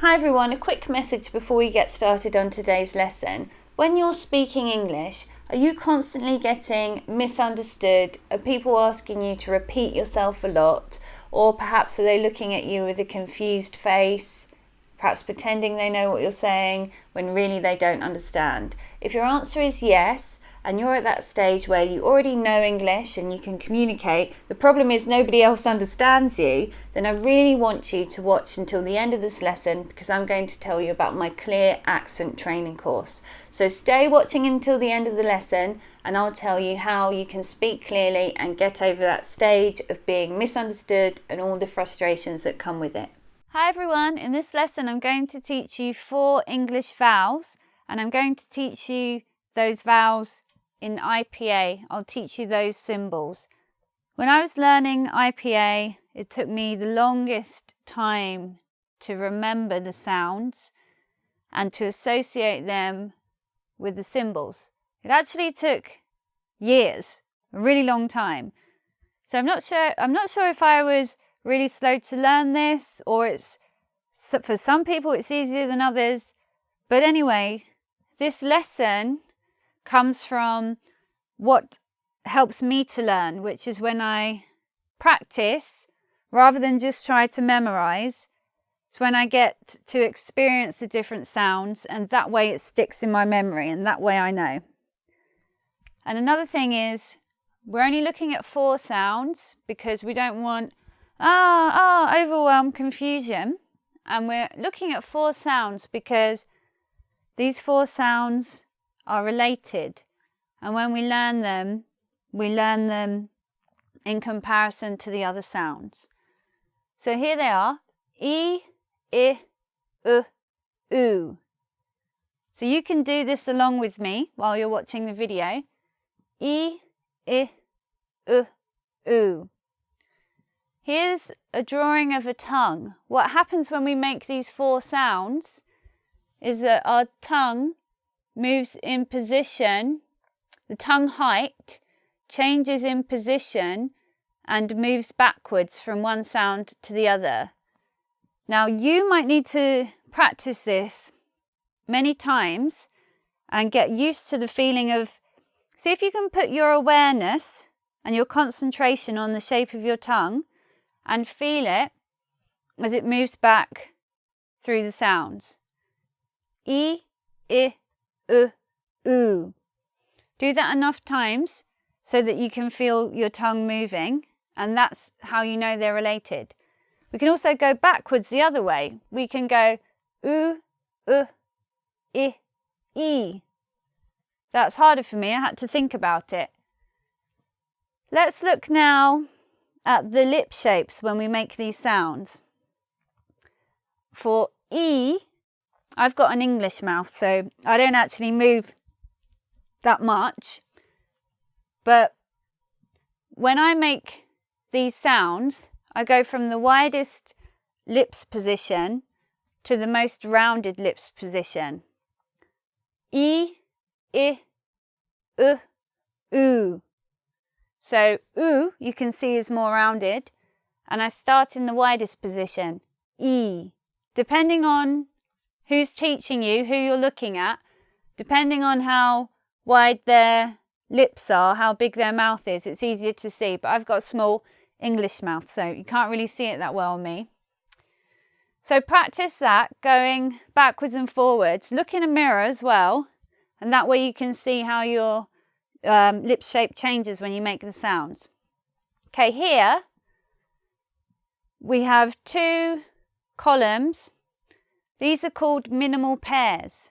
Hi everyone, a quick message before we get started on today's lesson. When you're speaking English, are you constantly getting misunderstood? Are people asking you to repeat yourself a lot? Or perhaps are they looking at you with a confused face, perhaps pretending they know what you're saying when really they don't understand? If your answer is yes, and you're at that stage where you already know English and you can communicate, the problem is nobody else understands you, then I really want you to watch until the end of this lesson because I'm going to tell you about my clear accent training course. So stay watching until the end of the lesson and I'll tell you how you can speak clearly and get over that stage of being misunderstood and all the frustrations that come with it. Hi everyone, in this lesson I'm going to teach you 4 English vowels and I'm going to teach you those vowels in IPA. I'll teach you those symbols. When I was learning IPA, it took me the longest time to remember the sounds and to associate them with the symbols. It actually took years, a really long time. So I'm not sure if I was really slow to learn this or for some people it's easier than others. But anyway, this lesson comes from what helps me to learn, which is when I practice rather than just try to memorize. It's when I get to experience the different sounds and that way it sticks in my memory and that way I know. And another thing is we're only looking at 4 sounds because we don't want overwhelm, confusion. And we're looking at 4 sounds because these 4 sounds are related, and when we learn them in comparison to the other sounds. So here they are: I, U. So you can do this along with me while you're watching the video. I, U. Here's a drawing of a tongue. What happens when we make these 4 sounds is that our tongue moves in position, the tongue height changes in position and moves backwards from one sound to the other. Now you might need to practice this many times and get used to the feeling of, see if you can put your awareness and your concentration on the shape of your tongue and feel it as it moves back through the sounds. I, U. Do that enough times so that you can feel your tongue moving, and that's how you know they're related. We can also go backwards the other way. We can go U, I. That's harder for me. I had to think about it. Let's look now at the lip shapes when we make these sounds. For E, I've got an English mouth, so I don't actually move that much. But when I make these sounds, I go from the widest lips position to the most rounded lips position. I, U. So U, you can see, is more rounded, and I start in the widest position, E. Depending on who's teaching you, who you're looking at, depending on how wide their lips are, how big their mouth is, it's easier to see. But I've got a small English mouth, so you can't really see it that well on me. So practice that, going backwards and forwards. Look in a mirror as well, and that way you can see how your lip shape changes when you make the sounds. Okay, here we have 2 columns. These are called minimal pairs.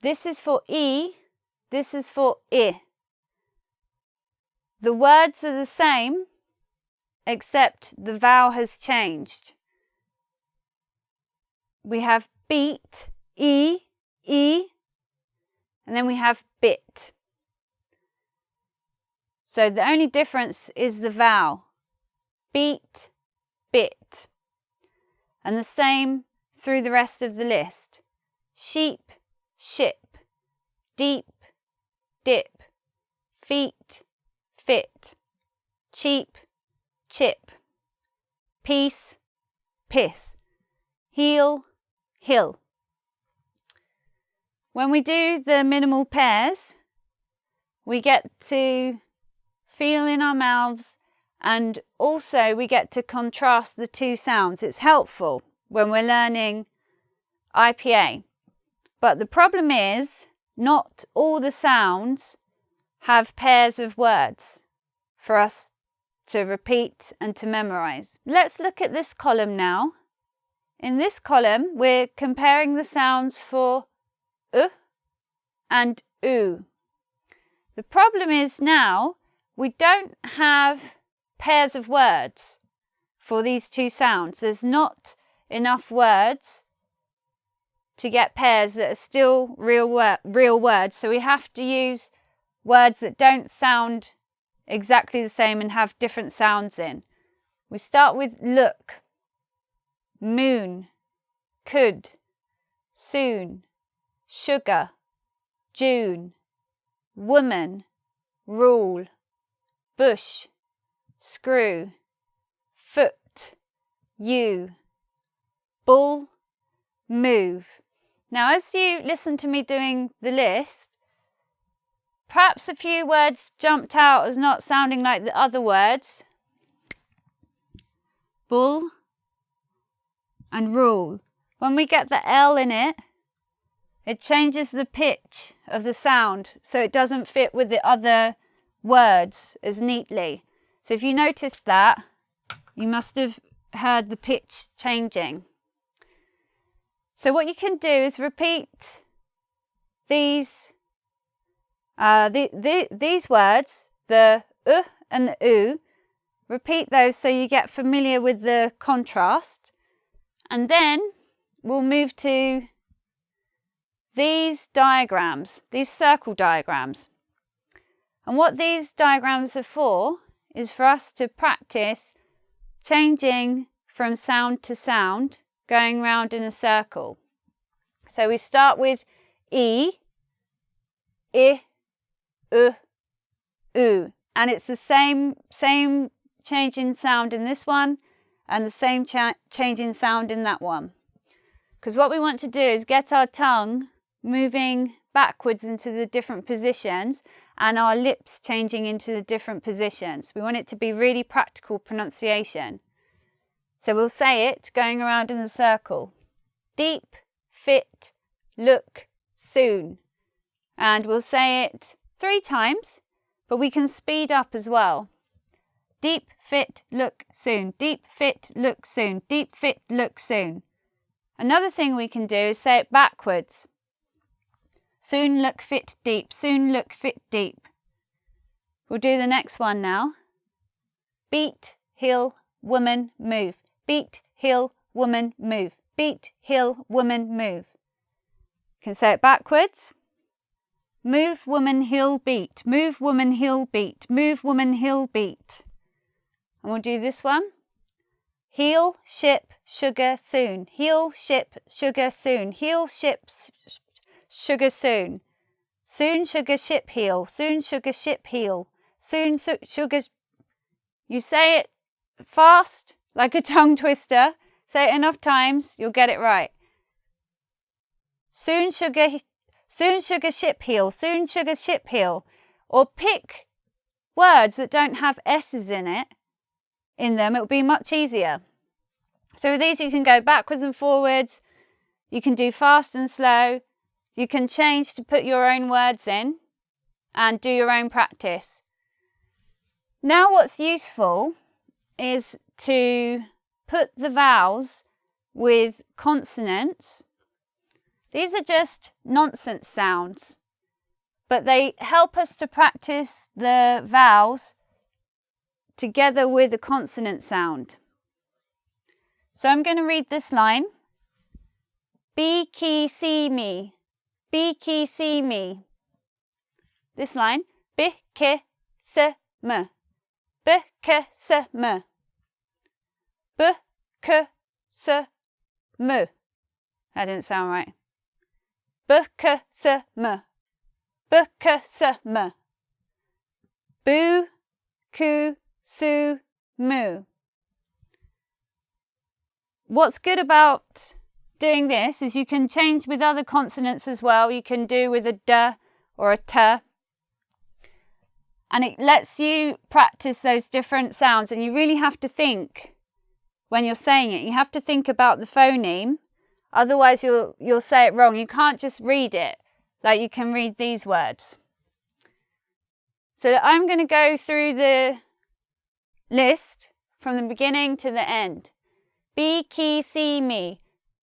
This is for E, this is for I. The words are the same, except the vowel has changed. We have beat, E, and then we have bit. So the only difference is the vowel. Beat, bit. And the same through the rest of the list. Sheep, ship. Deep, dip. Feet, fit. Cheap, chip. Piece, piss. heel, hill. When we do the minimal pairs, we get to feel in our mouths, and also we get to contrast the two sounds. It's helpful when we're learning IPA. But the problem is, not all the sounds have pairs of words for us to repeat and to memorize. Let's look at this column now. In this column, we're comparing the sounds for and oo. The problem is now we don't have pairs of words for these two sounds. There's not enough words to get pairs that are still real words. So we have to use words that don't sound exactly the same and have different sounds in. We start with look, moon, could, soon, sugar, June, woman, rule, bush, screw, foot, you, bull, move. Now, as you listen to me doing the list, perhaps a few words jumped out as not sounding like the other words. Bull and rule. When we get the L in it, it changes the pitch of the sound so it doesn't fit with the other words as neatly. So if you notice that, you must have heard the pitch changing. So what you can do is repeat these words, the and the oo, repeat those so you get familiar with the contrast. And then we'll move to these diagrams, these circle diagrams. And what these diagrams are for is for us to practice changing from sound to sound, going round in a circle. So we start with E, I, oo. And it's the same change in sound in this one and the same change in sound in that one. Because what we want to do is get our tongue moving backwards into the different positions and our lips changing into the different positions. We want it to be really practical pronunciation. So we'll say it going around in the circle. Deep, fit, look, soon. And we'll say it 3 times, but we can speed up as well. Deep, fit, look, soon. Deep, fit, look, soon. Deep, fit, look, soon. Another thing we can do is say it backwards. Soon, look, fit, deep. Soon, look, fit, deep. We'll do the next one now. Beat, hill, woman, move. Beat, hill, woman, move. Beat, hill, woman, move. You can say it backwards. Move, woman, hill, beat. Move, woman, hill, beat. Move, woman, hill, beat. And we'll do this one. Heel, ship, sugar, soon. Heel, ship, sugar, soon. Heel, ship, sugar, soon. Soon, sugar, ship, heel. Soon, sugar, ship, heel. Soon, sugar. You say it fast, like a tongue twister. Say it enough times, you'll get it right. Soon, sugar, ship, heel. Soon, sugar, ship, heel. Or pick words that don't have S's in them. It will be much easier. So with these you can go backwards and forwards. You can do fast and slow. You can change to put your own words in and do your own practice. Now what's useful is to put the vowels with consonants. These are just nonsense sounds, but they help us to practice the vowels together with a consonant sound. So I'm going to read this line. Be key see me. Be key see me. This line. Be ke se me. Be ke se me. Be ke se me. That didn't sound right. Be ke se me. Be ke se me. Boo, ku, su, mu. What's good about doing this is you can change with other consonants as well. You can do with a d or a t. And it lets you practice those different sounds. And you really have to think when you're saying it. You have to think about the phoneme. Otherwise, you'll say it wrong. You can't just read it like you can read these words. So I'm going to go through the list from the beginning to the end. B, ki, si, mi.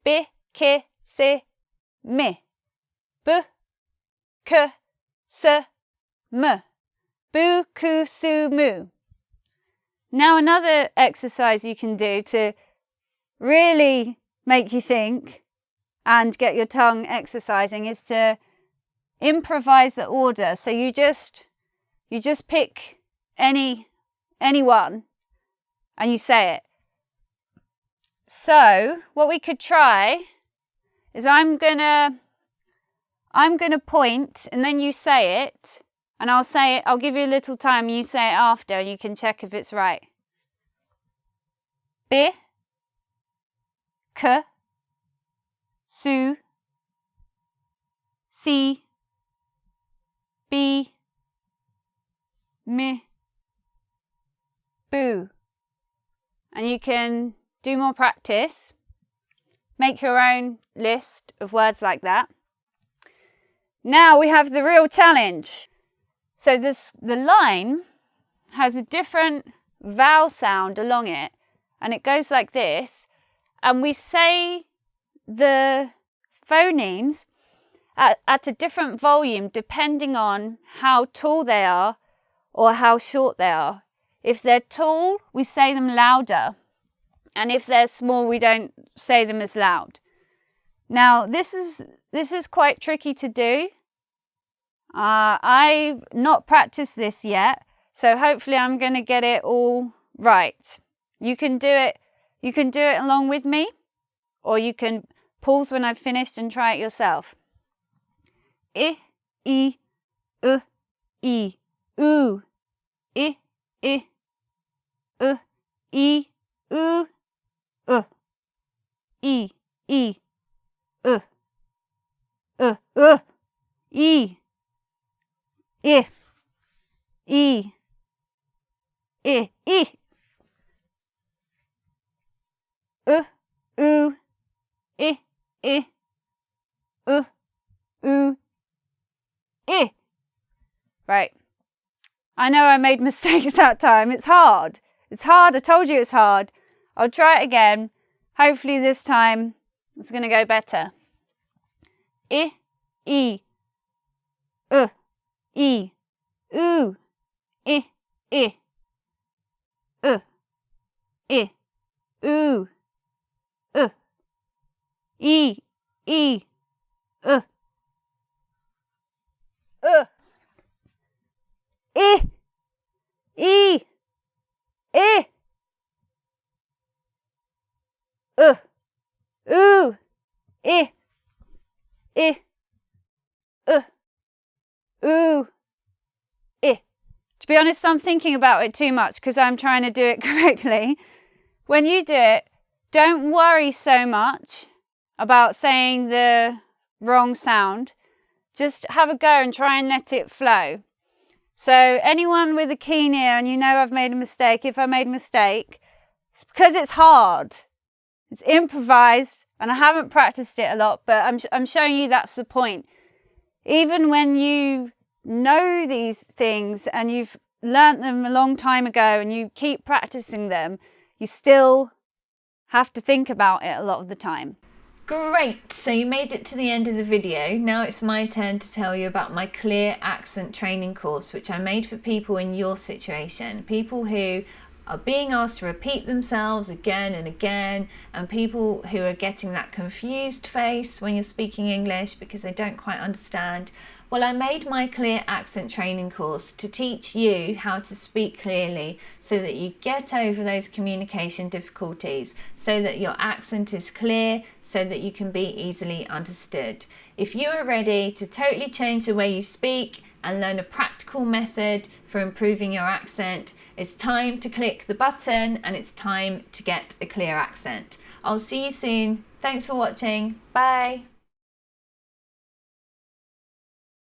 B, ki, si, mi. B, k, s, m. Bu, ku, su, mu. Now another exercise you can do to really make you think and get your tongue exercising is to improvise the order. So you just pick any one and you say it. So what we could try is I'm gonna point and then you say it, and I'll say it. I'll give you a little time. You say it after, and you can check if it's right. B, k, su, si, bi, mi, bu. And you can do more practice. Make your own list of words like that. Now we have the real challenge. So the line has a different vowel sound along it, and it goes like this. And we say the phonemes at a different volume depending on how tall they are or how short they are. If they're tall, we say them louder. And if they're small, we don't say them as loud. Now, this is quite tricky to do. I've not practiced this yet, so hopefully I'm going to get it all right. You can do it along with me, or you can pause when I've finished and try it yourself. I, u, I, u, I, u, I, u, I, I, I, Right. I know I made mistakes that time. It's hard. It's hard. I told you it's hard. I'll try it again. Hopefully this time it's going to go better. I, u, I, u, I, u, To be honest, I'm thinking about it too much because I'm trying to do it correctly. When you do it, don't worry so much about saying the wrong sound. Just have a go and try and let it flow. So anyone with a keen ear, and you know I've made a mistake, if I made a mistake, it's because it's hard. It's improvised and I haven't practiced it a lot, but I'm showing you that's the point. Even when you know these things and you've learnt them a long time ago and you keep practicing them, you still have to think about it a lot of the time. Great, so you made it to the end of the video. Now it's my turn to tell you about my clear accent training course, which I made for people in your situation, people who are being asked to repeat themselves again and again, and people who are getting that confused face when you're speaking English because they don't quite understand. Well, I made my clear accent training course to teach you how to speak clearly so that you get over those communication difficulties, so that your accent is clear, so that you can be easily understood. If you are ready to totally change the way you speak and learn a practical method for improving your accent, it's time to click the button and it's time to get a clear accent. I'll see you soon. Thanks for watching. Bye.